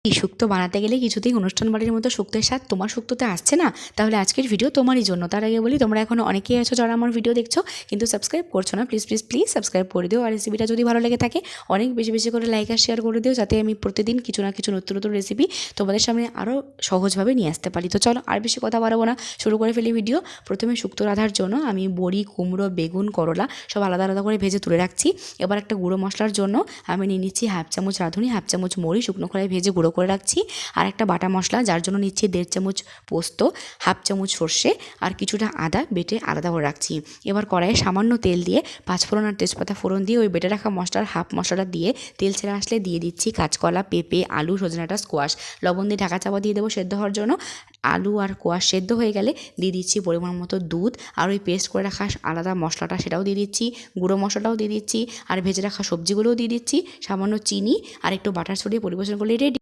এই শুক্তো বানাতে গেলে কিছুতেই অনুষ্ঠান বাড়ির মতো শুক্তোর স্বাদ তোমার শুক্তোতে আসছে না? তাহলে আজকের ভিডিও তোমারই জন্য। তার আগে বলি, তোমরা এখনও অনেকেই আছো যারা আমার ভিডিও দেখছো কিন্তু সাবস্ক্রাইব করছো না। প্লিজ প্লিজ প্লিজ সাবস্ক্রাইব করে দিও। আর রেসিপিটা যদি ভালো লেগে থাকে অনেক বেশি বেশি করে লাইক আর শেয়ার করে দিও, যাতে আমি প্রতিদিন কিছু না কিছু নতুন নতুন রেসিপি তোমাদের সামনে আরও সহজভাবে নিয়ে আসতে পারি। তো চলো আর বেশি কথা বাড়াবো না, শুরু করে ফেলি ভিডিও। প্রথমে শুক্তো রাঁধার জন্য আমি বড়ি, কুমড়ো, বেগুন, করলা সব আলাদা আলাদা করে ভেজে তুলে রাখছি। এবার একটা গুঁড়ো মশলার জন্য আমি নিয়ে নিচ্ছি হাফ চামচ রাঁধুনি, হাফ চামচ মৌরি শুকনো খোলায় ভেজে গুঁড়ো করে রাখছি। আর একটা বাটা মশলা যার জন্য নিচ্ছি 1.5 চামচ পোস্ত, হাফ চামচ সর্ষে আর কিছুটা আদা বেটে আলাদা করে রাখছি। এবার কড়াইয়ে সামান্য তেল দিয়ে পাঁচফোড়ন আর তেজপাতা ফোড়ন দিয়ে ওই বেটে রাখা মশলার হাফ মশলাটা দিয়ে তেল ছেড়ে আসলে দিয়ে দিচ্ছি কাঁচকলা, পেঁপে, আলু, সজনে ডাঁটা, স্কোয়াশ। লবণ দিয়ে ঢাকা চাপা দিয়ে দেবো সেদ্ধ হওয়ার জন্য। আলু আর কোয়াশ সেদ্ধ হয়ে গেলে দিয়ে দিচ্ছি পরিমাণ মতো দুধ, আর ওই পেস্ট করে রাখা আলাদা মশলাটা সেটাও দিয়ে দিচ্ছি, গুঁড়ো মশলাটাও দিয়ে দিচ্ছি, আর ভেজে রাখা সবজিগুলোও দিয়ে দিচ্ছি, সামান্য চিনি আর একটু বাটার ছড়িয়ে পরিবেশন করলে রেডি।